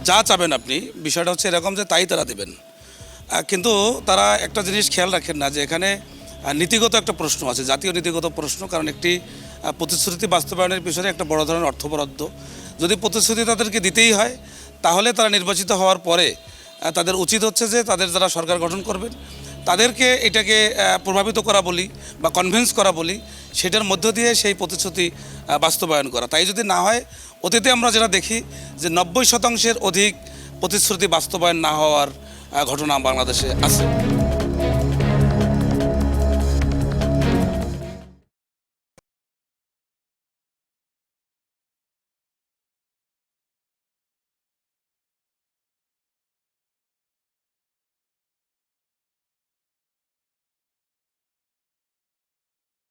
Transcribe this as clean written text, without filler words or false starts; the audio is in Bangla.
যা চাবেন আপনি, বিষয়টা হচ্ছে এরকম যে তাই তারা দেবেন। কিন্তু তারা একটা জিনিস খেয়াল রাখেন না যে এখানে নীতিগত একটা প্রশ্ন আছে, জাতীয় নীতিগত প্রশ্ন। কারণ একটি প্রতিশ্রুতি বাস্তবায়নের পিছনে একটা বড় ধরনের অর্থ বরাদ্দ। যদি প্রতিশ্রুতি তাদেরকে দিতেই হয়, তাহলে তারা নির্বাচিত হওয়ার পরে তাদের উচিত হচ্ছে যে তাদের যারা সরকার গঠন করবেন তাদেরকে এটাকে প্রভাবিত করা বলি বা কনভিন্স করা বলি, সেটার মধ্য দিয়ে সেই প্রতিশ্রুতি বাস্তবায়ন করা। তাই যদি না হয়, অতীতে আমরা যেটা দেখি যে 90% অধিক প্রতিশ্রুতি বাস্তবায়ন না হওয়ার ঘটনা বাংলাদেশে আছে।